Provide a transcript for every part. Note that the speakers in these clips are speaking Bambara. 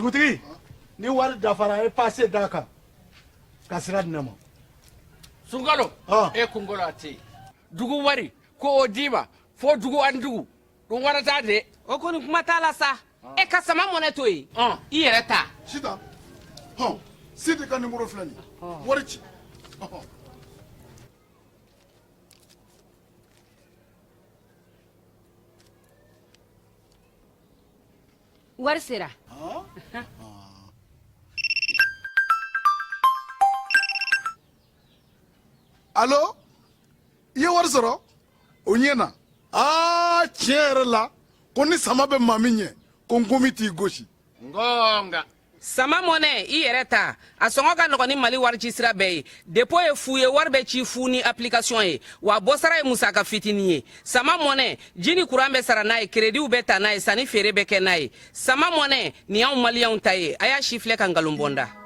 dugutigi ni wari dafara e passé daka kasira dinama Sungalo e kungolo ati dugu wari ko odiba fo dugu andugu dum warata de o ko ni kuma tala sa e ka sama mone to yi I yere ta sita sita ka numéro flani wari ci wari sera allo ye wari sɔrɔ o ɲɛna tiɲɛ yɛrɛ la ko ni sama bɛ maa min ɲɛ ko n komi t'i gosi ngonga sama mone I yere ta a songo ka nɔgɔ ni Mali wari ci sira bɛɛ ye dépôt ye fu ye wari bɛ ci fu ni application ye wa bɔsara ye musaka fitini ye sama mone jini kuran bɛ sara n'a ye crédit bɛ ta n'a ye sanni feere bɛ kɛ n'a ye sama mone ni y'anw maliyɛnw ta ye a y'a si filɛ ka ngalon bɔnda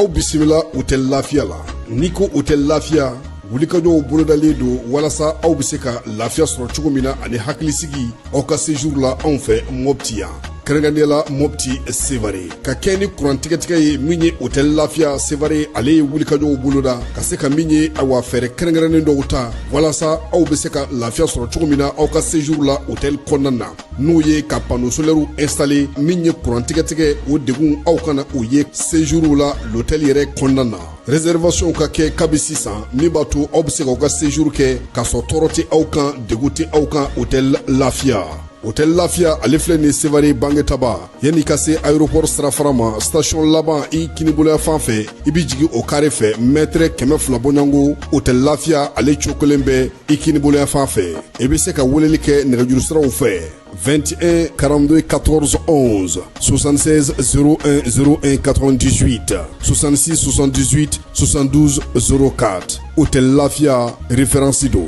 aw bisimila hôtel Lafiya la n'i ko hôtel Lafiya wulikajɔw bolodalen don walasa aw bɛ se ka lafiya sɔrɔ cogo min na ani hakilisigi aw ka séjour la anw fɛ Mopti yan kɛrɛnkɛrɛnnenya Mopti Sevare ka kɛ ni kurantigɛtigɛ ye min ye hôtel Lafiya Sevare ale ye wulikajɔw boloda ka se ka min ye awa fɛɛrɛ kɛrɛnkɛrɛnnen dɔw ta walasa aw bɛ se ka lafiya sɔrɔ cogo min na aw ka séjour la hôtel kɔnɔna na n'o ye ka panneau solaire installé min ye kurantigɛtigɛ o degun aw kana o ye séjour la l'hôtel yɛrɛ kɔnɔna na réservation ka kɛ kabi sisan min b'a to aw bɛ se k'aw ka séjour kɛ k'a sɔrɔ tɔɔrɔ tɛ aw kan degun tɛ aw kan hôtel Lafiya hôtel Lafiya ale filɛ nin Sevare bangetaba yanni ka se aéroport sirafara ma station laban I kiniboloya fan fɛ I bi jigin o carré fɛ mètre 200 bɔɲango hôtel Lafiya ale cokolen bɛ I kiniboloya fan fɛ I bɛ se ka weleli kɛ nɛgɛjuru siraw fɛ 21 42 14 11 76 01 01 98 66 78 72 04 hôtel Lafiya référence do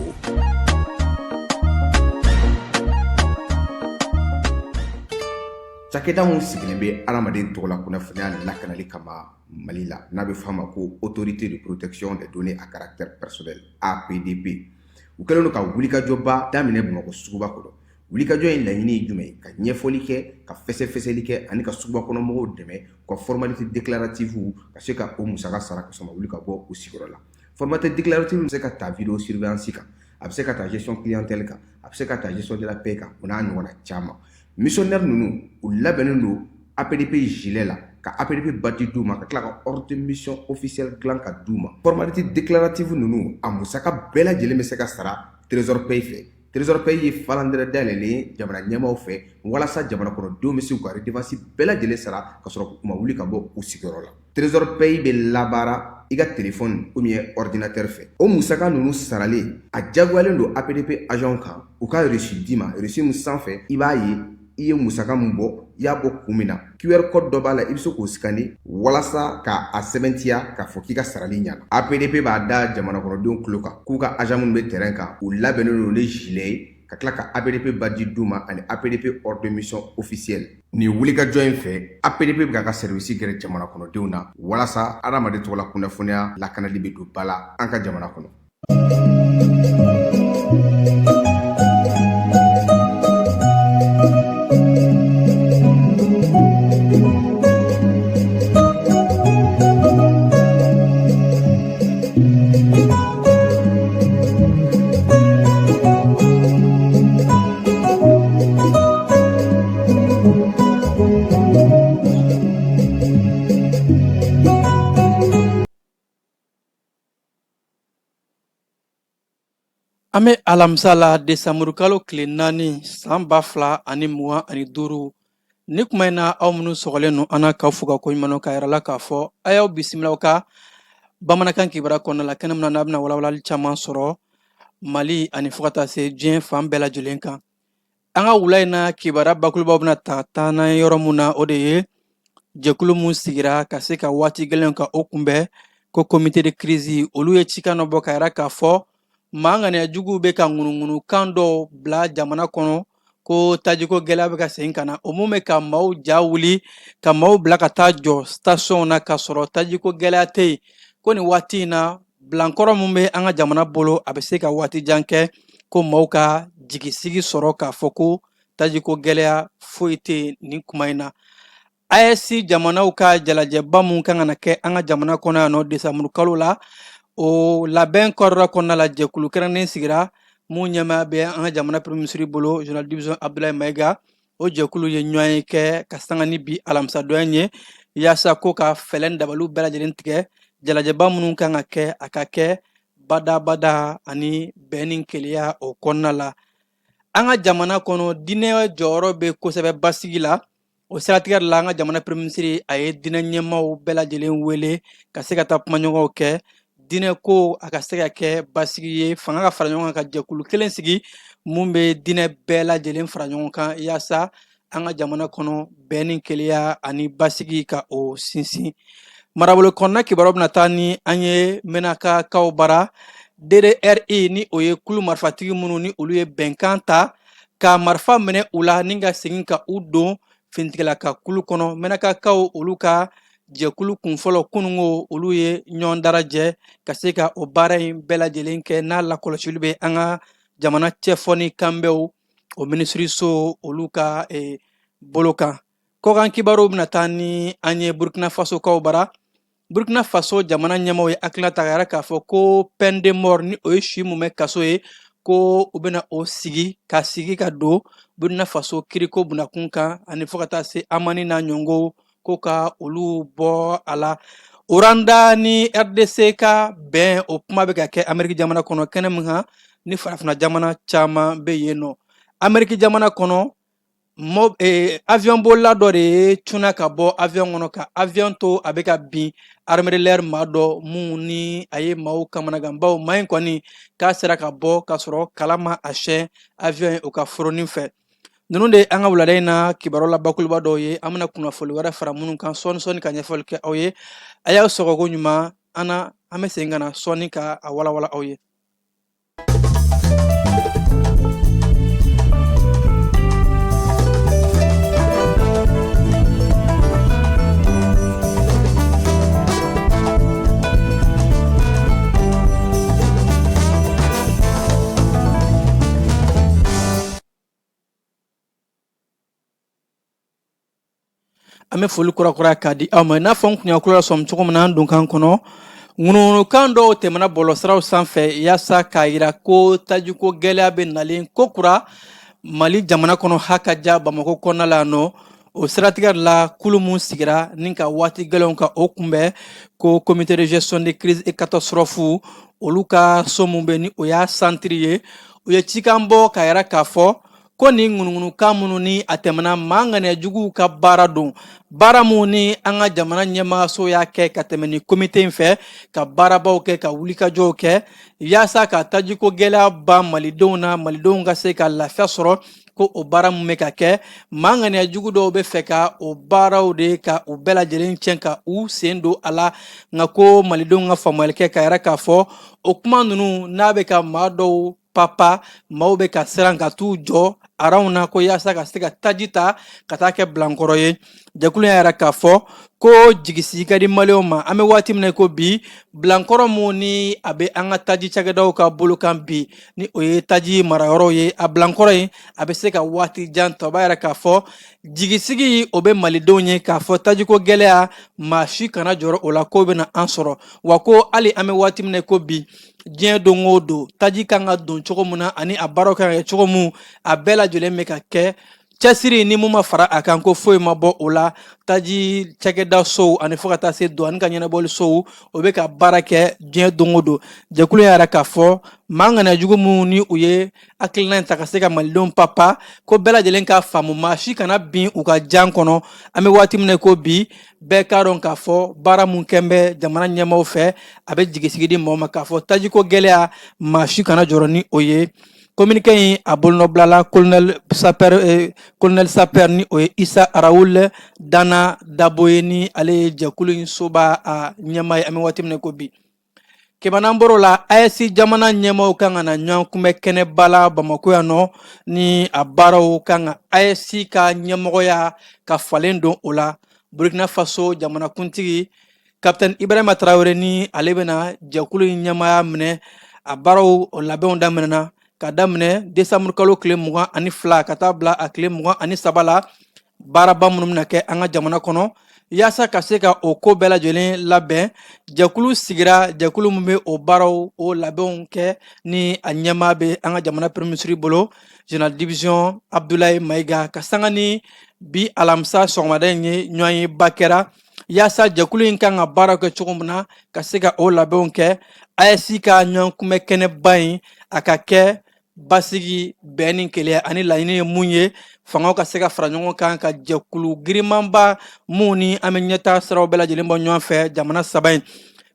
cakɛda mun sigilen bɛ adamaden tɔgɔ la kunnafoniya lakanali kama Mali la n'a bɛ f'a ma ko autorité de protection des données à caractère personnel APDP u kɛlen don ka wulikajɔba daminɛ Bamakɔ suguba kɔnɔ wulikajɔ in laɲini ye jumɛn ye ka ɲɛfɔli kɛ ka fɛsɛfɛsɛli kɛ ani ka suguba kɔnɔmɔgɔw dɛmɛ ka formalité déclarative ka se ka o musaka sara ka sɔn ka wuli ka bɔ u sigiyɔrɔ la formalité déclarative bɛ se ka ta vidéo surveillance kan a bɛ se ka ta gestion clientèle kan a bɛ se ka ta gestion de la paix kan o n'a ɲɔgɔnna caman missionnaire ninnu u labɛnnen don APDP gilet la ka APDP badge d'u ma ka tila ka ordre de mission officielle dilan ka d'u ma formalité déclarative ninnu a musaka bɛɛ lajɛlen bɛ se ka sara trésor paye fɛ trésor paye ye falandɛrɛ dayɛlɛlen ye jamana ɲɛmaaw fɛ walasa jamana kɔnɔdenw bɛ se k'u ka redevance bɛɛ lajɛlen sara ka sɔrɔ u ma wuli ka bɔ u sigiyɔrɔ la trésor paye bɛ labaara I ka téléphone ou bien ordinateur fɛ o musaka ninnu saralen a jagoyalen don APDP agent kan u ka reçu d'i ma reçu min sanfɛ I b'a ye I ye musaka mun bɔ I y'a bɔ kun min na QR code dɔ b'a la I bɛ se k'o scanner walasa ka a sɛbɛntiya k'a fɔ k'i ka sarali ɲɛna APDP b'a da jamana kɔnɔdenw tulo kan k'u ka agent minnu bɛ terrain kan u labɛnnen don ni gilet ye ka tila ka APDP badge d'u ma ani APDP ordre de mission officielle nin wulikajɔ in fɛ APDP bɛ k'a ka service gɛrɛ jamana kɔnɔdenw na walasa adamaden tɔgɔ la kunnafoniya lakanali bɛ don ba la an ka jamana kɔnɔ. An bɛ alamisa la desanburu kalo tile 4 san 2025 ni kuma in na aw minnu sɔgɔlen don an na k'aw fo ka koɲuman k'a yira la k'a fɔ a y'aw bisimila ka bamanankan kibaruya kɔnɔna la kɛnɛ min na n'a bɛna walawalali caman sɔrɔ Mali ani fo ka taa se diɲɛ fan bɛɛ lajɛlen kan an ka wula in na kibaruya bakurubaw bɛna taa n'an ye yɔrɔ mun na o de ye jɛkulu mun sigira ka se ka waati gɛlɛn ka o kunbɛn ko comité de crise olu ye cikan dɔ bɔ ka yira k'a fɔ manganiya juguw bɛ ka ŋunuŋunukan dɔw bila jamana kɔnɔ ko tajiko gɛlɛya bɛ ka segin ka na o mun bɛ ka maaw ja wuli ka maaw bila ka taa jɔ station na ka sɔrɔ tajiko gɛlɛya tɛ yen ko nin waati in na bilankɔrɔ mun bɛ an ka jamana bolo a bɛ se ka waati jan kɛ ko maaw ka jigisigi sɔrɔ k'a fɔ ko tajiko gɛlɛya foyi tɛ yen nin kuma in na AES jamanaw ka jalajɛba mun kan ka na kɛ an ka jamana kɔnɔ yan nɔ desanburu kalo la o labɛn kɔrɔra kɔnɔna la jɛkulu kɛrɛnnen sigira mun ɲɛmaa bɛ an ka jamana premier ministre bolo général division Abdoulaye Mayiga o jɛkulu ye ɲɔgɔn ye kɛ ka sanga ni bi alamisadonya ye yaasa ko ka fɛlɛn dabaliw bɛɛ lajɛlen tigɛ jalajɛba minnu kan ka kɛ a ka kɛ badabada ani bɛn ni keleya o kɔnɔna la an ka jamana kɔnɔ diinɛ jɔyɔrɔ bɛ kosɛbɛ basigi la o siratigɛ la an ka jamana premier ministre a ye diinɛ ɲɛmaaw bɛɛ lajɛlen wele ka se ka taa kumaɲɔgɔnw kɛ diinɛ ko a ka se ka kɛ basigi ye fanga ka fara ɲɔgɔn kan ka jɛkulu kelen sigi mun bɛ diinɛ bɛɛ lajɛlen fara ɲɔgɔn kan yaasa an ka jamana kɔnɔ bɛn ni keleya ani basigi ka o sinsin marabolo kɔnɔna kibaruw bɛna taa ni an ye menakaw bara DDRI ni o ye kulu marifatigi minnu ni olu ye bɛnkan ta ka marifa minɛ u la ni ka segin ka u don finitigilaka kulu kɔnɔ menakaw olu ka jɛkulu kunfɔlɔ kunungo olu ye ɲɔgɔn darajɛ ka se ka o baara in bɛɛ lajɛlen kɛ n'a lakɔlɔsili bɛ an ka jamana cɛfɔ kanbɛw o minisiriso olu ka bolo kan kɔkan kibaruw bɛna taa ni an ye Burkina Faso kaw bara Burkina Faso jamana ɲɛmaaw ye hakilina ta k'a fɔ ko peine de mort ni o ye si mun bɛ kaso ye ko u bɛna o sigi ka don Burkina Faso kiriko bunakun kan ani fo ka taa se Amani n'a ɲɔgɔnw ko ka olu bɔ a la Rwanda ni RDC ka bɛn o kuma bɛ ka kɛ Amérique jamana kɔnɔ kɛnɛ min kan ni farafina jamana caman bɛ yen nɔ Amérique jamana kɔnɔ avion bolila dɔ de ye cunna ka bɔ avion kɔnɔ ka avion to a bɛ ka bin armée de l'air maa dɔ mun ni a ye maaw kamanagan baw maa in kɔni k'a sera ka bɔ ka sɔrɔ kala ma a siyɛn avion ye o ka foronin fɛ ninnu de an ka wulada in na kibaru la bakuruba dɔw ye an bɛna kunnafoni wɛrɛ fara minnu kan sɔɔni ka ɲɛfɔli kɛ aw ye a y'aw sɔgɔko ɲuman an bɛ segin ka na sɔɔni ka a walawala aw ye. An bɛ foli kurakura k'a di aw ma i n'a fɔ n kun y'a kulo sɔmi cogo min na an donkan kɔnɔ ŋunuŋunukan dɔw tɛmɛna bɔlɔsiraw sanfɛ yaasa k'a yira ko tajiko gɛlɛya bɛ nalen ko kura Mali jamana kɔnɔ haka ja Bamako kɔnɔna la nɔ o siratigɛ la kulu mun sigira ni ka waati gɛlɛnw ka o kunbɛn ko comité de gestion de crise et catastrophe olu ka so mun bɛ ni o y'a santiri ye u ye cikan bɔ k'a yira k'a fɔ ko ni ŋunuŋunukan minnu ni a tɛmɛna maa ŋaniyajuguw ka baara don baara mun ni an ka jamana ɲɛmaaso y'a kɛ ka tɛmɛ ni komite in fɛ ka baarabaw kɛ ka wulikajɔw kɛ yaasa ka tajiko gɛlɛya ban malidenw na malidenw ka se ka lafiya sɔrɔ ko o baara mun bɛ ka kɛ maa ŋaniyajugu dɔw bɛ fɛ ka o baaraw de ka u bɛɛ lajɛlen tiɲɛ ka u sen don a la nka ko malidenw ka faamuyali kɛ k'a yira k'a fɔ o kuma ninnu n'a bɛ ka maa dɔw papa maaw bɛ ka siran ka t'u jɔ aranw na ko yaasa ka se ka taji ta ka taa kɛ bilankɔrɔ ye jɛkulu y'a yira k'a fɔ ko jigisigi ka di maliyɛnw ma an bɛ waati min na ko bi bilankɔrɔ mun ni a bɛ an ka taji cakɛdaw ka bolo kan bi ni o ye taji marayɔrɔw ye a bilankɔrɔ in a bɛ se ka waati jan ta o b'a yira k'a fɔ jigisigi o bɛ malidenw ye k'a fɔ tajiko gɛlɛya maa si kana jɔrɔ o la ko bɛna an sɔrɔ wa ko hali an bɛ waati min na ko bi diɲɛ don o don taji kan ka don cogo min na ani a baaraw kan ka kɛ cogo min a bɛɛ lajɛlen bɛ ka kɛ cɛsiri ni mun ma fara a kan ko foyi ma bɔ o la taji cakɛda sow ani fo ka taa se douane ka ɲɛnabɔli sow o bɛ ka baara kɛ diɲɛ don o don jɛkulu y'a yira k'a fɔ maa ŋaniyajugu minnu ni u ye hakilina in ta ka se ka malidenw papa ko bɛɛ lajɛlen ka faamu maa si kana bin u ka jan kɔnɔ an bɛ waati min na ko bi bɛɛ k'a dɔn k'a fɔ baara mun kɛn bɛ jamana ɲɛmaaw fɛ a bɛ jigisigi di maaw ma k'a fɔ tajiko gɛlɛya maa si kana jɔrɔ ni o ye communiqué in a bolonɔbilala colonel Saper ni o ye Isa Arawul Dana Dabo ye ni ale ye jɛkulu in soba a ɲɛmaa ye an bɛ waati min na ko bi kebanamboro la AES jamana ɲɛmaw kan ka na ɲɔgɔn kunbɛ kɛnɛba la Bamako yan nɔ ni a baaraw kan ka AES ka ɲɛmɔgɔya ka falen don o la. Burkina Faso jamanakuntigi Capitaine Ibrahima Traoré ni ale bɛna jɛkulu in ɲɛmaya minɛ a baaraw labɛnw daminɛna ka daminɛ décembre kalo tile 22 ka taa bila a tile 23 la baaraba minnu bɛna kɛ an ka jamana kɔnɔ yaasa ka se ka o ko bɛɛ lajɛlen labɛn. Jɛkulu sigira jɛkulu min bɛ o baaraw o labɛnw kɛ ni a ɲɛmaa bɛ an ka jamana premier ministre bolo général division Abdoulaye Maïga ka sanga ni bi alamisa sɔgɔmada in ye ɲɔgɔn ye ba kɛra yaasa jɛkulu in kan ka baara kɛ cogo min na ka se ka o labɛnw kɛ. AES ka ɲɔgɔn kunbɛ kɛnɛba in a ka kɛ basigi bɛn ni keleya ani laɲini ye mun ye fangaw ka se ka fara ɲɔgɔn kan ka jɛkulu girimanba mun ni an bɛ ɲɛtaa siraw bɛɛ lajɛlen bɔ ɲɔgɔn fɛ jamana saba in.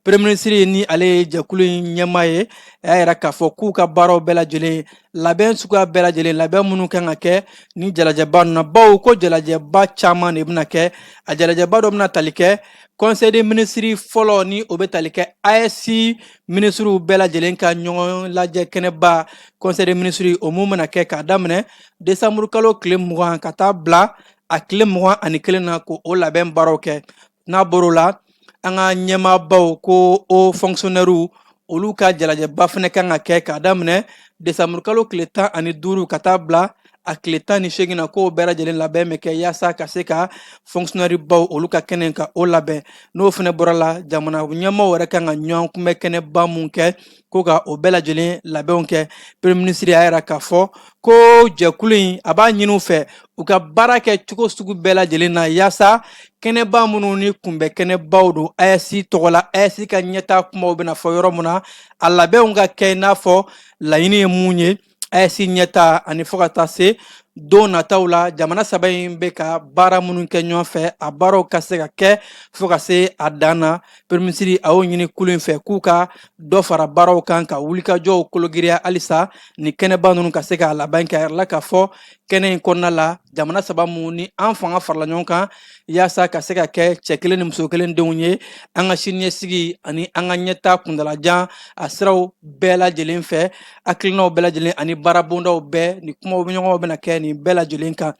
Premier ministre ni ale ye jɛkulu in ɲɛmaa ye a y'a yira k'a fɔ k'u ka baaraw bɛɛ lajɛlen labɛn suguya bɛɛ lajɛlen labɛn minnu kan ka kɛ ni jalajɛba ninnu na bawo ko jalajɛba caman de bɛna kɛ a jalajɛba dɔ bɛna tali kɛ conseil des ministres fɔlɔ ni o bɛ tali kɛ AES ministres bɛɛ lajɛlen ka ɲɔgɔn lajɛ kɛnɛba conseil des ministres o mun bɛna kɛ k'a daminɛ décembre kalo tile 20 ka taa bila a tile 21 na ko o labɛn baaraw kɛ. N'a bɔr'o la an ka ɲɛmaabaw ko o fonctionnaires olu ka jalajɛba fana kan ka kɛ k'a daminɛ décembre kalo tile 15 ka taa bila a tile 18 na k'o bɛɛ lajɛlen labɛn bɛ kɛ yaasa ka se ka fonctionnaire baw olu ka kɛnɛ ka o labɛn. N'o fana bɔra la jamana ɲɛmaaw yɛrɛ kan ka ɲɔgɔn kunbɛ kɛnɛba mun kɛ ko ka o bɛɛ lajɛlen labɛnw kɛ. Premier ministre y'a yira k'a fɔ ko jɛkulu in a b'a ɲini u fɛ u ka baara kɛ cogo sugu bɛɛ lajɛlen na yaasa kɛnɛba minnu ni kunbɛ kɛnɛbaw don AES tɔgɔ la AES ka ɲɛtaa kumaw bɛna fɔ yɔrɔ min na a labɛnw ka kɛ i n'a fɔ laɲini ye mun ye. AES ɲɛtaa ani fɔ ka taa se don nataw la jamana saba in bɛ ka baara minnu kɛ ɲɔgɔn fɛ a baaraw ka se ka kɛ fɔ ka se a dan na. Premier ministre a y'o ɲini kulu in fɛ k'u ka dɔ fara baaraw kan ka wulikajɔw kologiriya halisa ni kɛnɛba ninnu ka se ka laban kɛ. A yɛrɛ la k'a fɔ kɛnɛ in kɔnɔna la jamana saba mun ni an fanga farala ɲɔgɔn kan yaasa ka se ka kɛ cɛ kelen ni muso kelen denw ye an ka siniɲɛsigi ani an ka ɲɛtaa kuntalajan a siraw bɛɛ lajɛlen fɛ hakilinaw bɛɛ lajɛlen ani baarabondaw bɛɛ ni kumaw ɲɔgɔnw bɛna kɛ nin bɛɛ lajɛlen kan.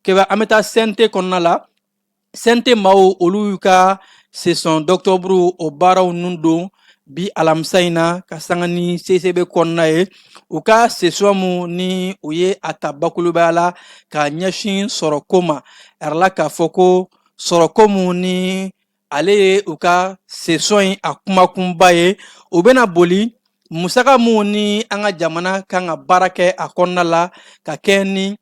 Kɛba an bɛ taa CNT kɔnɔna la CNT maaw olu y'u ka session d'octobre o baaraw nun don bi alamisa in na ka sanga ni CCB kɔnɔna ye u ka session mun ni u ye a ta bakurubaya la ka ɲɛsin sɔrɔko ma. A yɛrɛ la k'a fɔ ko sɔrɔko mun ni ale ye u ka session in a kumakunba ye u bɛna boli musaka mun ni an ka jamana kan ka baara kɛ a kɔnɔna la ka kɛ ni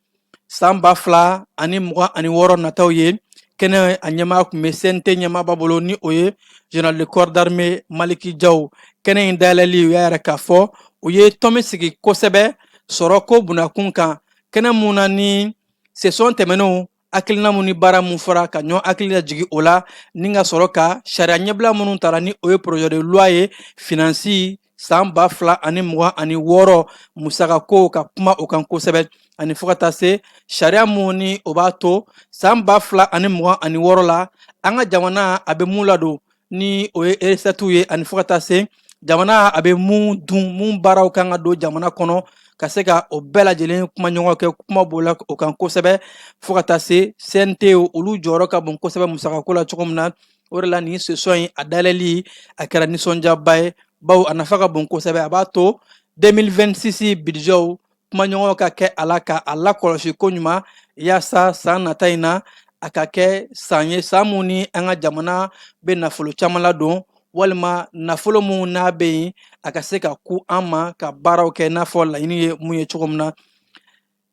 san 2026 nataw ye. Kɛnɛ a ɲɛmaa tun bɛ CNT ɲɛmaaba bolo ni o ye général de corps d'armée Maliki Jaw. Kɛnɛ in dayɛlɛli u y'a yɛrɛ k'a fɔ u ye tɔmi sigi kosɛbɛ sɔrɔko bunakun kan. Kɛnɛ mun na ni session tɛmɛnenw hakilina mun ni baara mun fɔra ka ɲɔgɔn hakili lajigi o la ni ka sɔrɔ ka sariya ɲɛbila minnu taara ni o ye projet de loi ye finance san 2026 musakako ka kuma o kan kosɛbɛ ani fɔ ka taa se sariya mun ni o b'a to san 2026 la an ka jamana a bɛ mun ladon ni o ye recette ye ani fɔ ka taa se jamana a bɛ mun dun mun baaraw kan ka don jamana kɔnɔ ka se ka o bɛɛ lajɛlen kuma ɲɔgɔn kɛ kuma b'o la o kan kosɛbɛ fɔ ka taa se CNT olu jɔyɔrɔ ka bon kosɛbɛ musakako la cogo min na. O de la nin session in a dayɛlɛli a kɛra nisɔndiyaba ye bawo a nafa ka bon kosɛbɛ a b'a to 2026 budgetw kuma ɲɔgɔn ka kɛ a la ka a lakɔlɔsi ko ɲuman yaasa san nata in na a ka kɛ san ye san mun ni an ka jamana bɛ nafolo caman ladon walima nafolo mun n'a bɛ yen a ka se ka ku an ma ka baaraw kɛ n'a fɔ laɲini ye mun ye cogo min na.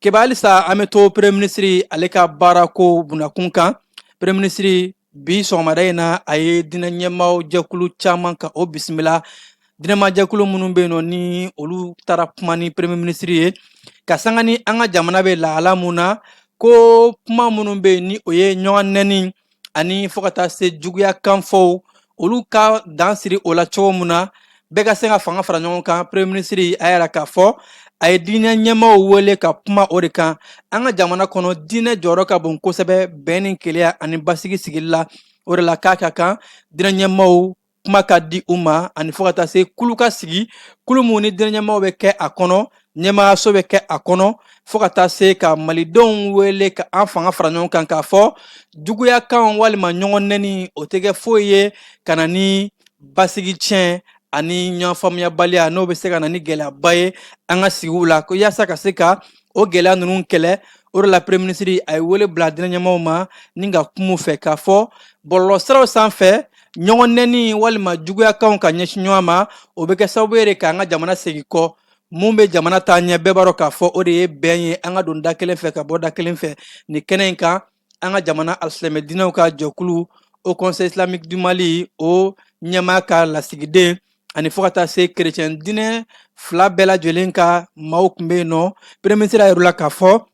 Kɛba halisa an bɛ to premier ministre ale ka baarako bunakun kan. Premier ministre bi sɔgɔmada in na a ye diinɛ ɲɛmaaw jɛkulu caman ka o bisimila. Dinɛma jɛkulu minnu bɛ yen nɔ ni olu taara kuma ni premier ministre ye ka sanga ni an ka jamana bɛ lahala mun na ko kuma minnu bɛ yen ni o ye ɲɔgɔn nɛni ani fɔ ka taa se juguya kanfɔw olu ka dan siri o la cogo min na bɛɛ ka se ka fanga fara ɲɔgɔn kan. Premier ministre a yɛrɛ k'a fɔ a ye diinɛ ɲɛmaaw wele ka kuma o de kan. An ka jamana kɔnɔ diinɛ jɔyɔrɔ ka bon kosɛbɛ bɛn ni keleya ani basigi sigili la. O de la k'a ka kan diinɛ ɲɛmaaw kuma ka di u ma ani fo ka taa se kulu ka sigi kulu mun ni diinɛ ɲɛmaaw bɛ kɛ a kɔnɔ ɲɛmaayaso bɛ kɛ a kɔnɔ fo ka taa se ka malidenw wele ka an fanga fara ɲɔgɔn kan k'a fɔ juguyakan walima ɲɔgɔn nɛni o tɛ kɛ foyi ye ka na ni basigi tiɲɛ ani ɲɔgɔnfaamuyabaliya n'o bɛ se ka na ni gɛlɛyaba ye an ka sigiw la ko yaasa ka se ka o gɛlɛya ninnu kɛlɛ o de la premier ministre a ye wele bila diinɛ ɲɛmaaw ma ni ka kuma u fɛ k'a fɔ bɔlɔlɔsiraw sanfɛ ɲɔgɔn nɛni walima juguyakanw ka ɲɛsin ɲɔgɔn ma o bɛ kɛ sababu ye de k'an ka jamana segin kɔ mun bɛ jamana taa ɲɛ bɛɛ b'a dɔn k'a fɔ o de ye bɛn ye an ka don da kelen fɛ ka bɔ da kelen fɛ nin kɛnɛ in kan an ka jamana alisilamɛ diinɛw ka jɛkulu au conseil islamique du mali o ɲɛmaa ka lasigiden ani fo ka taa se kerecɛn diinɛ fila bɛɛ lajɛlen ka maaw tun bɛ yen nɔ premier ministre a yɛrɛ la k'a fɔ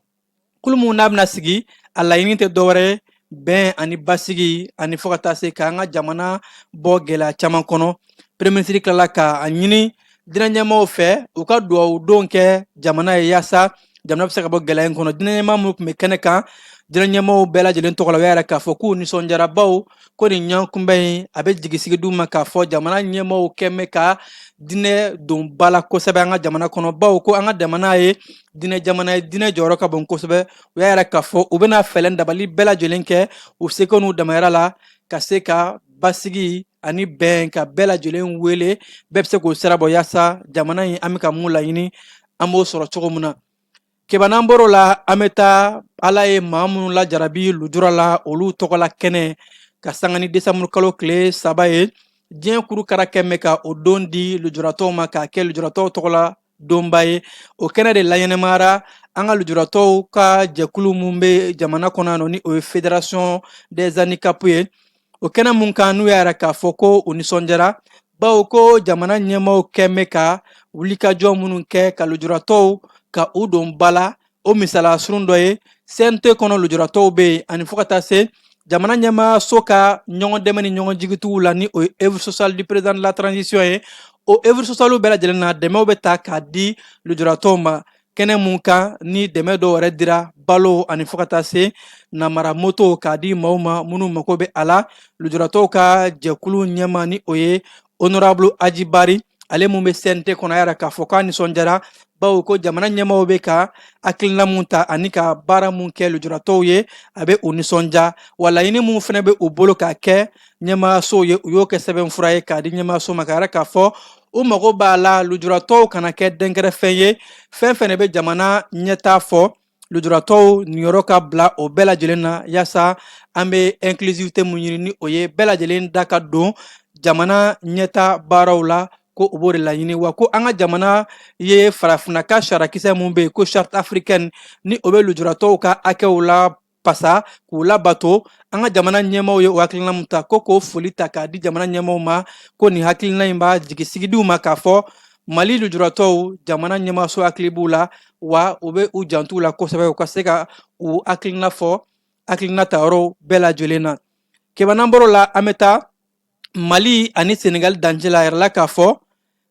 kulu mun n'a bɛna sigi a laɲini tɛ dɔwɛrɛ ye bɛn ani basigi ani fo ka taa se k'an ka jamana bɔ gɛlɛya caman kɔnɔ premier ministre tilala k'a ɲini diinɛ ɲɛmaaw fɛ u ka dugawudenw kɛ jamana ye yaasa jamana bɛ se ka bɔ gɛlɛya in kɔnɔ diinɛ ɲɛmaa minnu tun bɛ kɛnɛ kan diinɛ ɲɛmaaw bɛɛ lajɛlen tɔgɔ la u y'a yɛrɛ k'a fɔ k'u nisɔndiyara baw ko nin ɲɔgɔnkunbɛn in a bɛ jigisigi d'u ma k'a fɔ jamana ɲɛmaaw kɛn bɛ ka diinɛ don ba la kosɛbɛ an ka jamana kɔnɔ baw ko an ka jamana ye diinɛ jamana ye diinɛ jɔyɔrɔ ka bon kosɛbɛ u y'a yɛrɛ k'a fɔ u bɛna fɛlɛn dabali bɛɛ lajɛlen kɛ u seko n'u damayira la ka se ka basigi ani bɛn ka bɛɛ lajɛlen wele bɛɛ bɛ se k'o sira bɔ yaasa jamana in an bɛ ka mun laɲini an b'o sɔrɔ cogo min na kebanan bɔr'o la an bɛ taa ala ye maa minnu lajarabi lujura la olu tɔgɔ la kɛnɛ ka sanga ni desanburu kalo tile 3 ye diɲɛ kurukara kɛn bɛ ka o don di lujuratɔw ma k'a kɛ lujuratɔw tɔgɔ la donba ye o kɛnɛ de laɲɛnɛmayara an ka lujuratɔw ka jɛkulu mun bɛ jamana kɔnɔ yan nɔ ni o ye fédération des handicapés ye o kɛnɛ mun kan n'u y'a yɛrɛ k'a fɔ ko u nisɔndiyara bawo ko jamana ɲɛmaaw kɛn bɛ ka wulikajɔ minnu kɛ ka lujuratɔw ka u don ba la o misala surun dɔ ye CNT kɔnɔ lujuratɔw bɛ yen ani fo ka taa se jamana ɲɛmaayaso ka ɲɔgɔn dɛmɛ ni ɲɔgɔn jigitigiw la ni o ye œuvre sociale du président de la transition ye o œuvre sociale bɛɛ lajɛlen na dɛmɛw bɛ ta k'a di lujuratɔw ma kɛnɛ mun kan ni dɛmɛ dɔw yɛrɛ dira balo ani fo ka taa se namara moto k'a di maaw ma minnu mako bɛ a la lujuratɔw ka jɛkulu ɲɛmaa ni o ye honorable Ajibari ale mun bɛ CNT kɔnɔ a yɛrɛ k'a fɔ k'a nisɔndiyara bawo ko jamana ɲɛmaaw bɛ ka hakilina mun ta ani ka baara mun kɛ lujuratɔw ye a bɛ u nisɔndiya wa laɲini mun fana bɛ u bolo k'a kɛ ɲɛmaayasow ye u y'o kɛ sɛbɛnfura ye k'a di ɲɛmaayaso ma k'a yɛrɛ k'a fɔ u mago b'a la lujuratɔw kana kɛ dɛnkɛrɛfɛn ye fɛn fɛn de bɛ jamana ɲɛtaa fɔ lujuratɔw niyɔrɔ ka bila o bɛɛ lajɛlen na yaasa an bɛ inclusivité mun ɲini ni o ye bɛɛ lajɛlen da ka don jamana ɲɛtaa baaraw la ko u b'o de laɲini wa ko an ka jamana ye farafinna ka sarakisɛ mun bɛ yen ko charte africaine ni o bɛ lujuratɔw ka hakɛw la pasa k'u labato an ka jamana ɲɛmaaw ye o hakilina mun ta ko k'o foli ta k'a di jamana ɲɛmaaw ma ko nin hakilina in b'a jigisigidiw ma k'a fɔ mali lujuratɔw jamana ɲɛmaaso hakili b'u la wa u bɛ u jantu la kosɛbɛ u ka se ka u hakilina fɔ hakilina ta yɔrɔw bɛɛ lajɛlen na kebanan bɔr'o la an bɛ taa mali ani senegal dancɛ la a yɛrɛ la k'a fɔ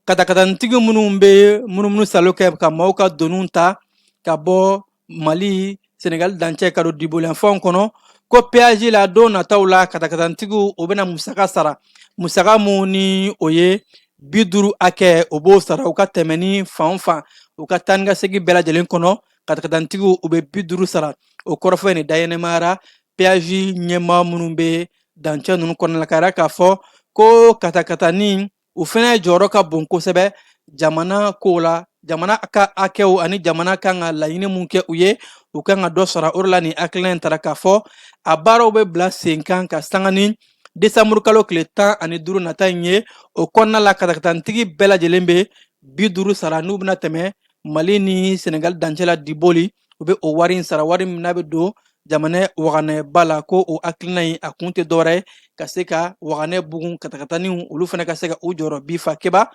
katakatanitigi minnu bɛ munumunu salo kɛ ka maaw ka doniw ta ka bɔ mali senegal dancɛ ka don dibolyanfanw kɔnɔ ko péage la don nataw la katakatanitigiw o bɛna musaka sara musaka mun ni o ye 50 hakɛ o b'o sara u ka tɛmɛ ni fan o fan u ka taa ni ka segin bɛɛ lajɛlen kɔnɔ katakatanitigiw u bɛ 50 sara o kɔrɔfɔ ye nin dayɛlɛmayara péage ɲɛmaa minnu bɛ dancɛ ninnu kɔnɔna la k'a yira k'a fɔ ko katakatani u fɛnɛ jɔyɔrɔ ka bon kosɛbɛ jamana kow la jamana ka hakɛw ani jamana kan ka laɲini mun kɛ u ye u kan ka dɔ sara o de la nin hakilina in tara k'a fɔ a baaraw bɛ bila sen kan ka sanga ni desanburu kalo tile 15 nata in ye o kɔnɔna la katakatanitigi bɛɛ lajɛlen bɛ 50 sara n'u bɛna tɛmɛ mali ni senegal dancɛ la diboli u bɛ o wari in sara wari min n'a bɛ don jamana waganɛba la ko o hakilina in a kun tɛ dɔwɛrɛ ye ka se ka waganɛ bugun katakataniw olu fana ka se ka u jɔyɔrɔ bi fa keba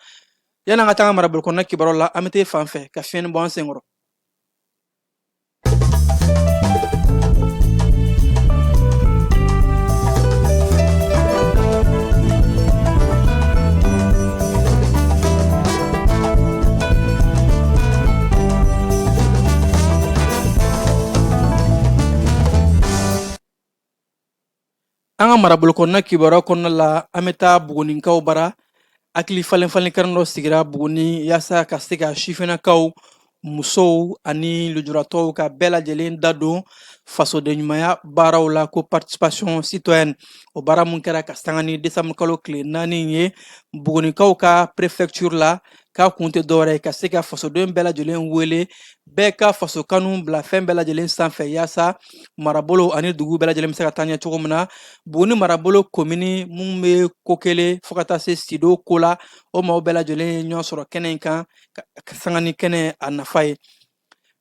yan'an ka taga marabolo kɔnɔna kibaruw la an bɛ taa fan fɛ ka fiɲɛni bɔ an senkɔrɔ an ka marabolo kɔnɔna kibaruya kɔnɔna la an bɛ taa buguninkaw bara hakili falen kɛrɛn dɔ sigira buguni yaasa ka se ka sifinnakaw musow ani lujuratɔw ka bɛɛ lajɛlen da don fasoden ɲumanya baaraw la ko participation citoyenne o baara mun kɛra ka sanga ni décembre kalo tile 4 ye bugunikaw ka préfecture la k'a kun tɛ dɔwɛrɛ ye ka se ka fasoden bɛɛ lajɛlen wele bɛɛ ka faso kanu bila fɛn bɛɛ lajɛlen sanfɛ yaasa marabolo ani dugu bɛɛ lajɛlen bɛ se ka taa ɲɛ cogo min na buguni marabolo komini mun bɛ ko kelen fo ka taa se sido ko la o maaw bɛɛ lajɛlen ye ɲɔgɔn sɔrɔ kɛnɛ in kan ka sanga ni kɛnɛ a nafa ye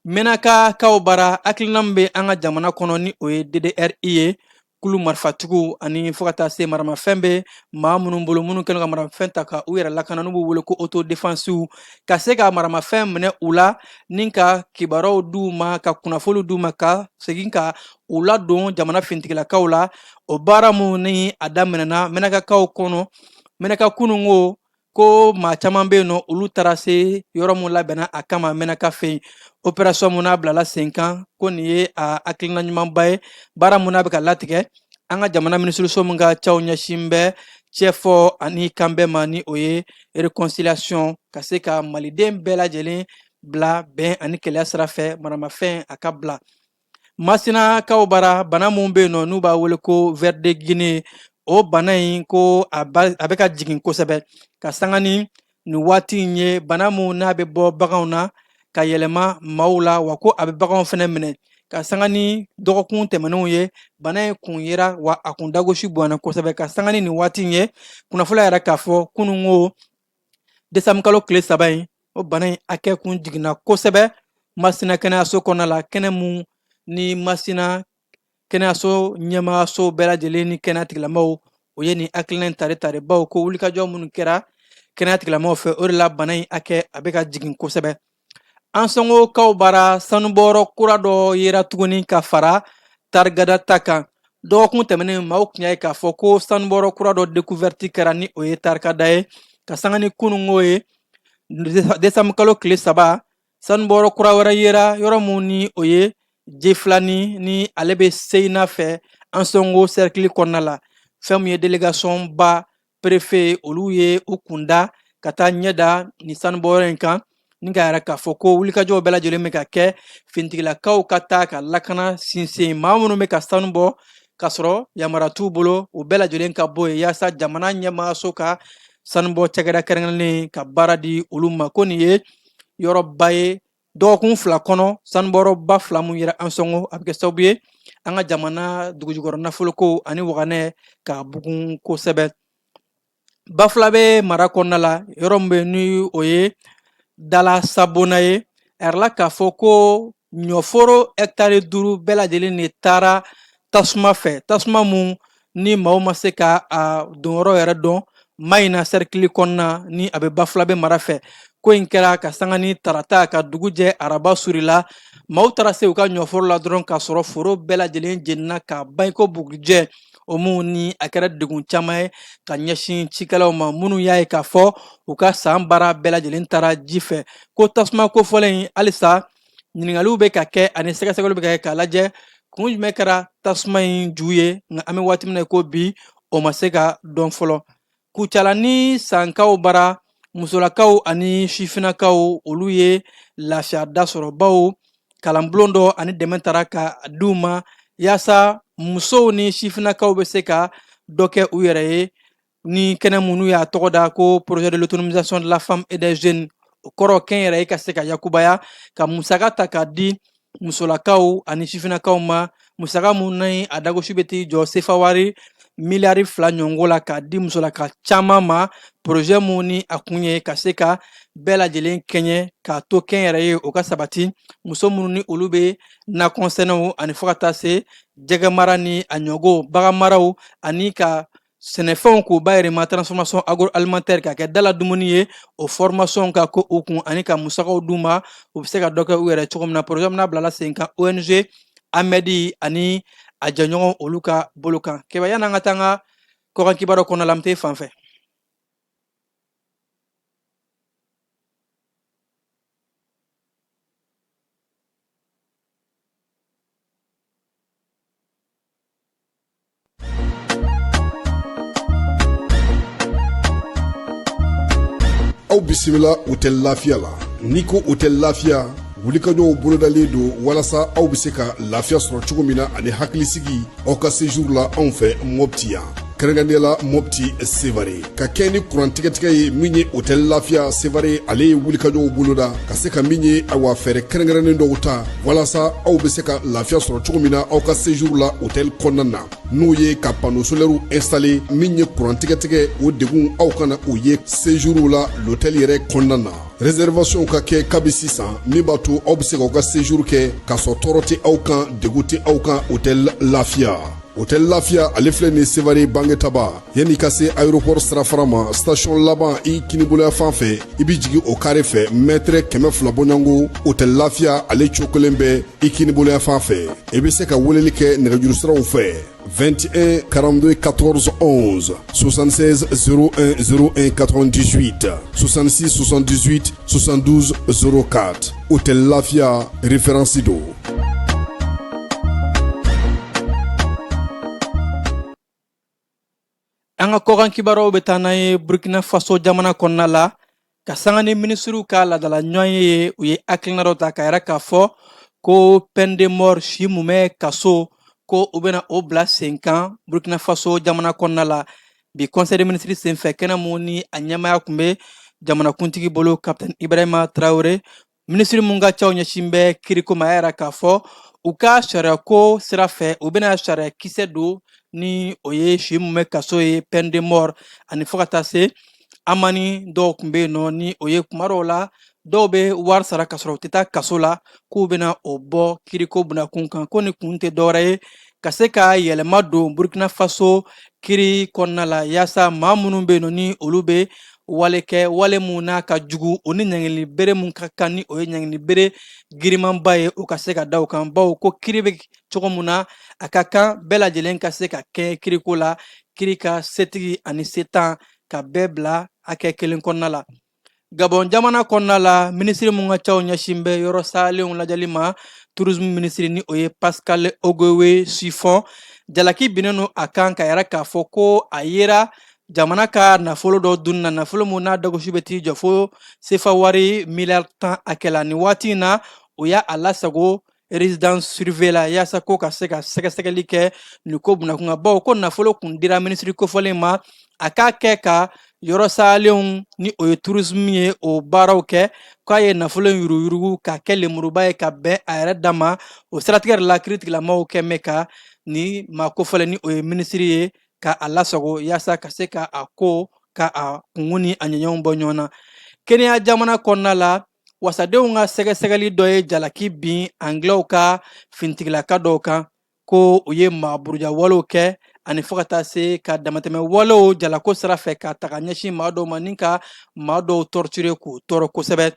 menaka kaw bara hakilina min bɛ an ka jamana kɔnɔ ni o ye DDRI ye kulu marifatigiw ani fo ka taa se maramafɛn bɛ maa minnu bolo minnu kɛlen ka maramafɛn ta ka u yɛrɛ lakana n'u b'u wele ko autodéfensiw ka se ka maramafɛn minɛ u la ni ka kibaruyaw d'u ma ka kunnafoniw d'u ma ka segin ka u ladon jamana fintigilakaw la o baara mun ni a daminɛna menakakaw kɔnɔ menaka kununko ko maa caman bɛ yen nɔ olu taara se yɔrɔ mun labɛnna a kama menaka fɛ yen opération mun n'a bilala sen kan ko nin ye a hakilina ɲumanba ye baara mun n'a bɛ ka latigɛ an ka jamana minisiriso min ka caw ɲɛsin bɛ cɛfɔ ani kanbɛn ma ni o ye réconciliation ka se ka maliden bɛɛ lajɛlen bila bɛn ani kɛlɛya sira fɛ maramafɛn a ka bila masinakaw bara bana mun bɛ yen nɔ n'u b'a wele ko ver de guinée o bana in ko a bɛ ka jigin kosɛbɛ ka sanga ni nin waati in ye bana mun n'a bɛ bɔ baganw na ka yɛlɛma maaw la wa ko a bɛ baganw fɛnɛ minɛ ka sanga ni dɔgɔkun tɛmɛnenw ye bana in kun yera wa a kun dagosi bonyana kosɛbɛ ka sanga ni nin waati in ye kunnafoni yɛrɛ k'a fɔ kununko décembre kalo tile 3 in o bana in hakɛ kun jiginna kosɛbɛ masina kɛnɛyaso kɔnɔna la kɛnɛ mun ni masina kɛnɛyaso ɲɛmaayaso bɛɛ lajɛlen ni kɛnɛya tigilamaaw o ye nin hakilina in tare baw ko wulikajɔ minnu kɛra kɛnɛya tigilamaaw fɛ o de la bana in hakɛ a bɛ ka jigin kosɛbɛ an sɔngokaw bara sanubɔyɔrɔ kura dɔ yera tuguni ka fara tarigada ta kan dɔgɔkun tɛmɛnen maaw tun y'a ye k'a fɔ ko sanubɔyɔrɔ kura dɔ découverte kɛra ni o ye tarikada ye ka sanga ni kununko ye décembre kalo tile 3 sanubɔyɔrɔ kura wɛrɛ yera yɔrɔ mun ni o ye jefilani ni ale bɛ seyina fɛ an sɔngo cercle kɔnɔna la fɛn mun ye délégation ba préfet olu ye u kunda ka taa ɲɛda ni sanubɔyɔrɔ in kan ni ka yɛrɛ k'a fɔ ko wulikajɔw bɛɛ lajɛlen bɛ ka kɛ fintigilakaw ka taa ka lakana sinsin maa minnu bɛ ka sanu bɔ k'a sɔrɔ yamaruya t'u bolo u bɛɛ lajɛlen ka bɔ yen yaasa jamana ɲɛmaayaso ka sanubɔ cakɛda kɛrɛnkɛrɛnnen ka baara di olu ma ko nin ye yɔrɔba ye dɔgɔkun 2 kɔnɔ sanubɔyɔrɔba 2 mun yɛrɛ an sɔngo a bɛ kɛ sababu ye an ka jamana dugujukɔrɔ nafoloko ani waganɛ ka bugun kosɛbɛ Bafula bɛ mara kɔnɔna la yɔrɔ min bɛ ni o ye dala sabona ye a yɛrɛla k'a fɔ ko ɲɔforo hɛkitari 5 bɛɛ lajɛlen de taara tasuma fɛ tasuma mun ni maaw ma se ka a donyɔrɔ yɛrɛ dɔn mayina cercle kɔnɔna ni a bɛ Bafula bɛ mara fɛ ko in kɛra ka sanga ni tarata ka dugu jɛ araba surila maaw taara se u ka ɲɔforo la dɔrɔn k'a sɔrɔ foro bɛɛ lajɛlen jenina ka ban i ko bugujɛ o mun ni a kɛra degun caman ye ka ɲɛsin cikɛlaw ma minnu y'a ye k'a fɔ u ka san baara bɛɛ lajɛlen taara ji fɛ ko tasuma kofɔlen in halisa ɲininkaliw bɛ ka kɛ ani sɛgɛsɛgɛliw bɛ ka kɛ k'a lajɛ kun jumɛn kɛra tasuma in ju ye nka an bɛ waati min na ko bi o ma se ka dɔn fɔlɔ kucala ni sankaw bara musolakaw ani sifinnakaw olu ye lafiya da sɔrɔ baw kalanbulon dɔ ani dɛmɛ taara ka di u ma yaasa musow ni sifinnakaw bɛ se ka dɔ kɛ u yɛrɛ ye ni kɛnɛ minnu y'a tɔgɔ da ko projet de l'autonomisation de la femme et des jeunes o kɔrɔ kɛnyɛrɛye ka se ka yakubaya ka musaka ta k'a di musolakaw ani sifinnakaw ma musaka mun ni a dagosi bɛ t'i jɔ sefawari miliyari 2 ɲɔgɔnko la k'a di musolaka caman ma projet mun ni a kun ye ka se ka bɛɛ lajɛlen kɛɲɛ k'a to kɛnyɛrɛye o ka sabati muso minnu ni olu bɛ nakɔsɛnɛw ani fo ka taa se jɛgɛ mara ni a ɲɔgɔn bagan maraw ani ka sɛnɛfɛnw k'u bayɛlɛma transformation agroalimentaire ka kɛ dala dumuni ye o formation ka ko u kun ani ka musakaw d'u ma u bɛ se ka dɔ kɛ u yɛrɛ cogo min na projet min n'a bilala sen kan ONG Amedi ani a jɛɲɔgɔn olu ka bolo kan kɛba yan'an ka taa an ka kɔkan kibaruya kɔnɔ la an bɛ taa i fan fɛ. aw bisimila hôtel lafiya la n'i ko hôtel lafiya wulikajɔw bolodalen don walasa aw be se ka lafiya sɔrɔ cogo min na ani hakilisigi aw ka séjour la anw fɛ mɔpti yan kɛrɛnkɛrɛnnenya la mɔpti sevare ka kɛ ni kurantigɛtigɛ ye min ye hôtel lafiya sevare ale ye wulikajɔw boloda ka se ka min ye awa fɛɛrɛ kɛrɛnkɛrɛnnen dɔw ta walasa aw be se ka lafiya sɔrɔ cogo min na aw ka séjour la hôtel kɔnɔna na n'o ye ka panneau solaire installé min ye kurantigɛtigɛ o degun aw kana o ye séjour la l'hôtel yɛrɛ kɔnɔna na réservation ka kɛ kabi sisan min b'a to aw be se k'aw ka séjour kɛ k'a sɔrɔ tɔɔrɔ tɛ aw kan degun tɛ aw kan hôtel lafiya hôtel lafiya ale filɛ nin sevare bangetaba yan'i ka se aéroport sirafara ma station laban i kiniboloya fan fɛ i bi jigi o kare fɛ mètre 200 bɔɲango hôtel lafiya ale cokolen bɛ i kiniboloya fan fɛ i be se ka weleli kɛ nɛgɛjurusiraw fɛ 21 42 14 11 76 01 01 98 66 78 72 04 hôtel lafiya référence do. An ka kɔkan kibaruw bɛ taa n'an ye Burkina Faso jamana kɔnɔna la ka sanga ni minisiriw ka ladala ɲɔgɔn ye u ye hakilina dɔ ta ka yɛrɛ k'a fɔ ko peine de mort si mun bɛ kaso ko u bɛna o bila sen kan Burkina Faso jamana kɔnɔna la bi conseil des ministres senfɛ kɛnɛ mun ni a ɲɛmaya tun bɛ jamanakuntigi bolo capitaine Ibrahima Traoré minisiri mun ka caw ɲɛsin bɛ kiriko ma a yɛrɛ k'a fɔ u ka sariyako sira fɛ u bɛna sariya kisɛ don ni o ye si mun bɛ kaso ye peine de mort ani fo ka taa se amani dɔw tun bɛ yen nɔ ni o ye kuma dɔw la dɔw bɛ wari sara ka sɔrɔ u tɛ taa kaso la k'u bɛna o bɔ kiriko bunakun kan ko ni kun tɛ dɔwɛrɛ ye ka se ka yɛlɛma don Burkina Faso kiri kɔnɔna la yaasa maa minnu bɛ yen nɔ ni olu bɛ wale kɛ wale mun n'a ka jugu o ni ɲangili bere mun ka kan ni o ye ɲangili bere girimanba ye o ka se ka da o kan bawo ko kiri bɛ cogo mun na a ka kan bɛɛ lajɛlen ka se ka kɛ kiriko la kiri ka setigi ani setan ka bɛɛ bila hakɛ kelen kɔnɔna la Gabon jamana kɔnɔna la minisiri mun ka caw ɲɛsin bɛ yɔrɔ salenw lajɛli ma tourisme ministre ni o ye Pascal Ogowe Sifon jalaki binnen no a kan ka yɛrɛ k'a fɔ ko a yera jamana ka nafolo dɔ dun na nafolo mun n'a dagosi bɛ t'i jɔ fo sefa wari miliyari 10 hakɛ la ni waati in na o y'a lasago résidence surveillée la yaasa ko ka se ka sɛgɛsɛgɛli kɛ nin ko bunakun kan bawo ko nafolo kun dira minisiri kofɔlen ma a k'a kɛ ka yɔrɔ salenw ni o ye tourisme ye o baaraw kɛ k'a ye nafolo yuruyurugu ka kɛ lemuruba ye ka bɛn a yɛrɛ dama o siratigɛ de la kiiritigilamaw kɛ mɛn ka ni maa kofɔlen ni o ye minisiri ye ka a lasago yaasa ka se ka a ko ka a kungu ni a ɲɛɲɛw bɔ ɲɔgɔn na Kenya jamana kɔnɔna la wasadenw ka sɛgɛsɛgɛli dɔ ye jalaki bin anglɛw ka fintigilaka dɔw kan ko u ye maaburuja walew kɛ ani fo ka taa se ka damatɛmɛ walew jalako sira fɛ ka taga ɲɛsin maa dɔw ma ni ka maa dɔw torture k'u tɔɔrɔ kosɛbɛ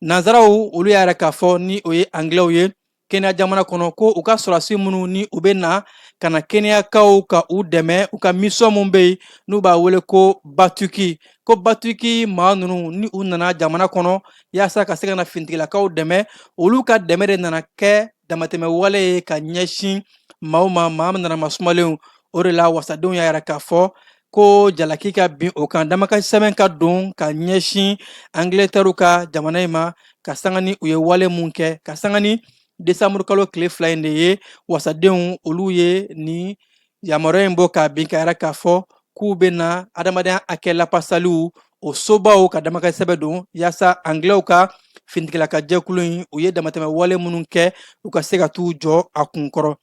nanzaraw olu y'a yɛrɛ k'a fɔ ni o ye anglɛw ye Kenya jamana kɔnɔ ko u ka sɔrɔdasi minnu ni u bɛ na ka na Kenyakaw ka u dɛmɛ u ka mission mun bɛ yen n'u b'a wele ko Batuki maa ninnu ni u nana jamana kɔnɔ yaasa ka se ka na fintigilakaw dɛmɛ olu ka dɛmɛ de nana kɛ damatɛmɛ wale ye ka ɲɛsin maaw ma maa min nana masumalenw o de la wasadenw y'a yɛrɛ k'a fɔ ko jalaki ka bin o kan damakasi sɛbɛn ka don ka ɲɛsin Angleterre ka jamana in ma ka sanga ni u ye wale mun kɛ ka sanga ni Desanburu kalo tile 2 in de ye wasadenw olu ye ni yamaruya in bɔ k'a bin ka yɛrɛ k'a fɔ k'u bɛ na adamadenya hakɛ lapasaliw o sobaw ka damakasi sɛbɛn don yaasa anglɛw ka fintigilaka jɛkulu in u ye damatɛmɛ wale minnu kɛ u ka se ka t'u jɔ a kun kɔrɔ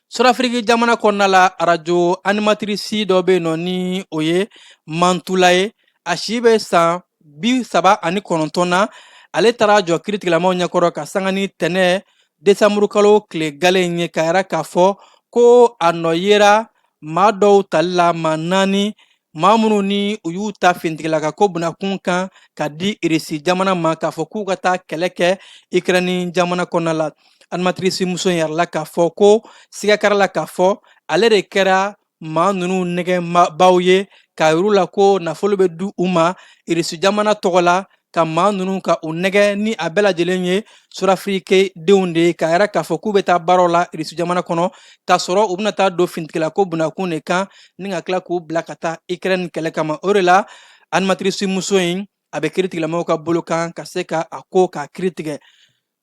Surafiriki jamana kɔnɔna la radio animatrice dɔ bɛ yen nɔ ni o ye Mantula ye a si bɛ san 39 na ale taara jɔ kiiritigilamaw ɲɛkɔrɔ ka sanga ni tɛnɛ desanburu kalo tile galen ye ka yɛrɛ k'a fɔ ko a nɔ yera maa dɔw tali la maa 4 maa minnu ni u y'u ta fintigilaka ko bunakun kan ka di Irisi jamana ma k'a fɔ k'u ka taa kɛlɛ kɛ Ukraine jamana kɔnɔna la animatrice muso in yɛrɛ la k'a fɔ ko siga kɛra la k'a fɔ ale de kɛra maa ninnu nɛgɛbaw ye k'a yir'u la ko nafolo bɛ di u ma Irisi jamana tɔgɔ la ka maa ninnu ka u nɛgɛ ni a bɛɛ lajɛlen ye surafirike denw de ye ka yɛrɛ k'a fɔ k'u bɛ taa baaraw la Irisi jamana kɔnɔ k'a sɔrɔ u bɛna taa don fintigila ko bunakun de kan ni ka tila k'u bila ka taa Ukraine kɛlɛ kama o de la animatrice muso in a bɛ kiiri tigilamɔgɔw ka bolo kan ka se ka a ko k'a kiiri tigɛ.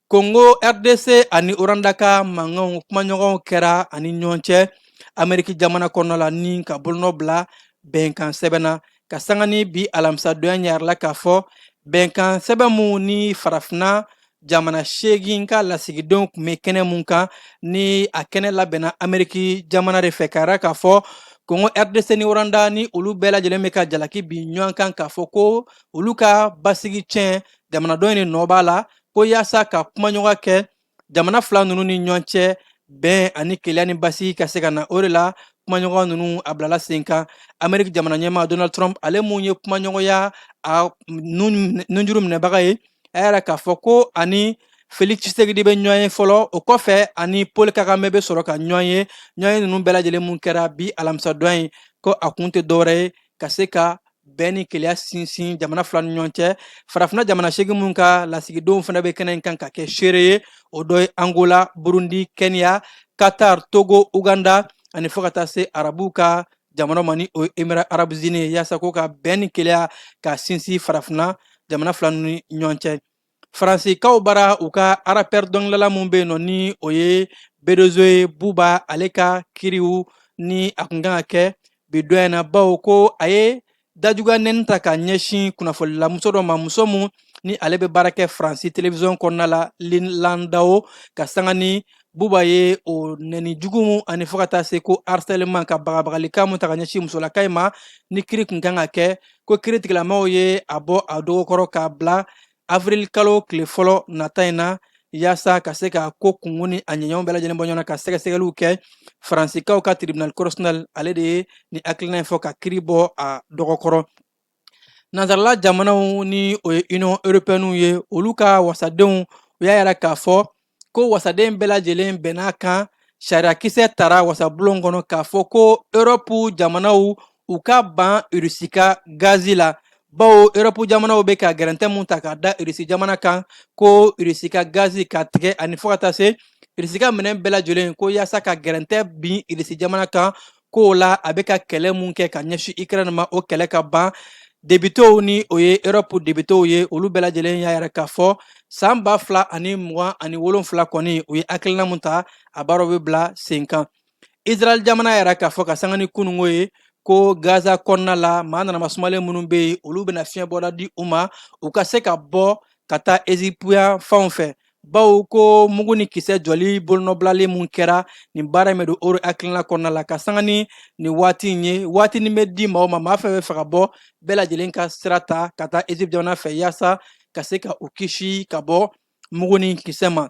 Congo RDC ani Rwanda ka mankanw kumaɲɔgɔnw kɛra ani ɲɔgɔn cɛ Amérique jamana kɔnɔna la ni ka bolonɔ bila bɛnkan sɛbɛnna ka sanga ni bi alamisa donya ɲɛrila k'a fɔ bɛnkan sɛbɛn mun ni farafina jamana 8 ka lasigidenw tun bɛ kɛnɛ mun kan ni a kɛnɛ labɛnna Amérique jamana de fɛ k'a yira k'a fɔ Congo RDC ni Rwanda ni olu bɛɛ lajɛlen bɛ ka jalaki bi ɲɔgɔn kan k'a fɔ ko olu ka basigi tiɲɛ jamanadenw ni nɔ b'a la ko yaasa ka kumaɲɔgɔn kɛ jamana fila ninnu ni ɲɔgɔn cɛ bɛn ani keleya ni basigi ka se ka na o de la kumaɲɔgɔn ninnu a bilala sen kan Amérique jamana ɲɛmaa Donald Trump ale mun ye kumaɲɔgɔnya a nunjuru minɛbaga ye a yɛrɛ k'a fɔ ko ani Félix Tshisekedi bɛ ɲɔgɔn ye fɔlɔ o kɔfɛ ani Paul Kagame bɛ sɔrɔ ka ɲɔgɔn ye ninnu bɛɛ lajɛlen mun kɛra bi alamisa donya ye ko a kun tɛ dɔwɛrɛ ye ka se ka bɛn ni keleya sinsin jamana fila ni ɲɔgɔn cɛ farafina jamana 8 mun ka lasigidenw fana bɛ kɛnɛ in kan ka kɛ seere ye o dɔ ye Angola, Burundi, Kenya, Qatar, Togo, Uganda ani fɔ ka taa se arabuw ka jamana ma ni o ye Émirats Arabes Unis ye yaasa ko ka bɛn ni keleya ka sinsin farafina jamana fila ni ɲɔgɔn cɛ. Faransikaw bara u ka rapɛr dɔnkilidala mun bɛ yen nɔ ni o ye Bedozo Buba ale ka kiriw ni a kun kan ka kɛ bi donya in na bawo ko a ye dajuga nɛni ta ka ɲɛsin kunnafonila muso dɔ ma muso mun ni ale bɛ baara kɛ Faransi télévision kɔnɔna la Lin Landau ka sanga ni Buba ye o nɛni jugu mun ani fɔ ka taa se ko harcèlement ka bagabagalika mun ta ka ɲɛsin musolaka in ma ni kiiri kun kan ka kɛ ko kiiri tigilamɔgɔw ye a bɔ a dogokɔrɔ k'a bila avril kalo tile fɔlɔ nata in na yaasa ka se ka ko kungu ni a ɲɛɲɛw bɛɛ lajɛlen bɔ ɲɔgɔn na ka sɛgɛsɛgɛliw kɛ Faransikaw ka tribunal correctionnel ale de ye ni hakilina in fɔ ka kiiri bɔ a dɔgɔkɔrɔ. Nanzarala jamanaw ni o ye Union européenne ye olu ka wasadenw u y'a yira k'a fɔ ko wasaden bɛɛ lajɛlen bɛn'a kan sariyakisɛ tara wasabulon kɔnɔ k'a fɔ ko Europe jamanaw u ka ban Rusi ka gazi la bawo Europe jamanaw bɛ ka gɛrɛntɛ mun ta k'a da Rusi jamana kan ko Rusi ka gazi ka tigɛ ani fɔ ka taa se Rusi ka minɛn bɛɛ lajɛlen ko yaasa ka gɛrɛntɛ bin Rusi jamana kan ko o la a bɛ ka kɛlɛ mun kɛ ka ɲɛsin Ukraine ma o kɛlɛ ka ban debitew ni o ye Europe debitew ye olu bɛɛ lajɛlen y'a yɛrɛ k'a fɔ san 2027 kɔni u ye hakilina mun ta a baaraw bɛ bila sen kan. Israel jamana yɛrɛ k'a fɔ ka sanga ni kunungo ye ko Gaza kɔnɔna la maa nanamasumalen minnu bɛ yen olu bɛna fiɲɛ bɔda di u ma u ka se ka bɔ ka taa Egypte fanw fɛ bawo ko mugu ni kisɛ jɔli bolonɔbilalen mun kɛra nin baara in bɛ don o hakilina kɔnɔna la ka sanga ni nin waati in ye waati min bɛ di maa o ma maa fɛn fɛ ka bɔ bɛɛ lajɛlen ka sira ta ka taa Egypte jamana fɛ yaasa ka se ka u kisi ka bɔ mugu ni kisɛ ma.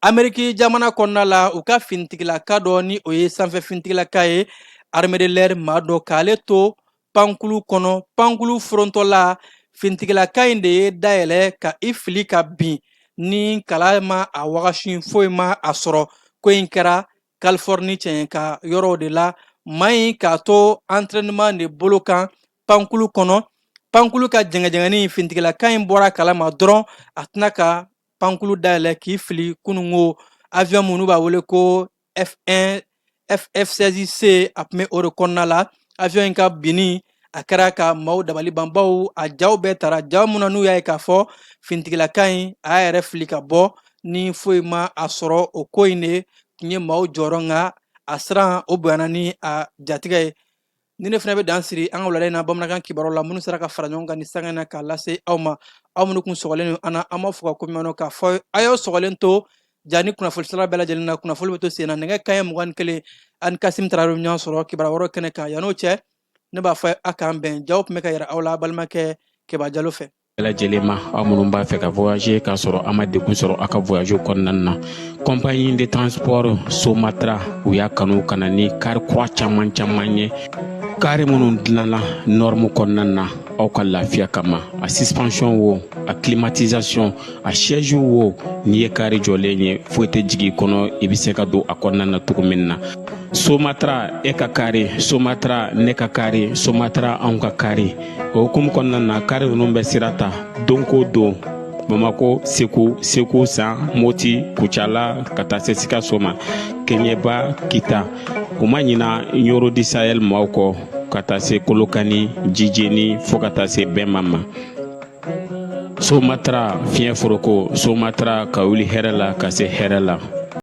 Amérique jamana kɔnɔna la u ka finitigilaka dɔ ni o ye sanfɛ finitigilaka ye armée de l'air maa dɔ k'ale to pankulu kɔnɔ pankulu forontɔla finitigilaka in de ye dayɛlɛ ka i fili ka bin ni kala ma a wagasi foyi ma a sɔrɔ ko in kɛra Californie cɛɲɛ ka yɔrɔw de la maa in k'a to entraînement de bolo kan pankulu kɔnɔ pankulu ka jɛngɛjɛngɛni finitigilaka in bɔra kalama dɔrɔn a tɛna ka pankulu dayɛlɛ k'i fili kunungo avion minnu b'a wele ko F1 F-16C a tun bɛ o de kɔnɔna la avion in ka binni a kɛra ka maaw dabali ban bawo a jaw bɛɛ tara jaw mun na n'u y'a ye k'a fɔ finitigilaka in a y'a yɛrɛ fili ka bɔ ni foyi ma a sɔrɔ o ko in de tun ye maaw jɔyɔrɔ nka a siran o bonyana ni a jatigɛ ye. Ni ne fana bɛ dan siri an ka wulada in na bamanankan kibaruw la minnu sera ka fara ɲɔgɔn kan ni sanga in na k'a lase aw ma aw minnu kun sɔgɔlen don an na an b'a fɔ ka ko ɲuman k'a fɔ a y'aw sɔgɔlen to ja ni kunnafoni sira bɛɛ lajɛlen na kunnafoni bɛ to sen na nɛgɛ kanɲɛ 21 ani Kasim Tarawele ɲɔgɔn sɔrɔ kibaruya wɛrɛw kɛnɛ kan yan'o cɛ ne b'a fɔ a k'an bɛn jaw tun bɛ ka yɛrɛ aw la balimakɛ Keba Jalo fɛ. bɛɛ lajɛlen ma aw minnu b'a fɛ ka voyager k'a sɔrɔ a ma degun sɔrɔ a ka voyage kɔnɔna na compagnie de transport Somatra u y'a kanu ka na ni kari kura caman ye kari minnu dilanna norme kɔnɔna na aw ka lafiya kama a suspension wo a climatisation a siège wo n'i ye kari jɔlen ye foyi tɛ jigin kɔnɔ i bɛ se ka don a kɔnɔna na cogo min na. Somatra e ka kari Somatra ne ka kari Somatra anw ka kari o hukumu kɔnɔna na kari ninnu bɛ sira ta don ko don Bamako Segu San Moti Kucala ka taa se Sikaso ma Keɲeba Kita u ma ɲina Yoro di Sahel maaw kɔ ka taa se Kolokani Jijeni fo ka taa se Bɛnma ma Somatra fiɲɛ foroko Somatra ka wuli hɛrɛ la ka se hɛrɛ la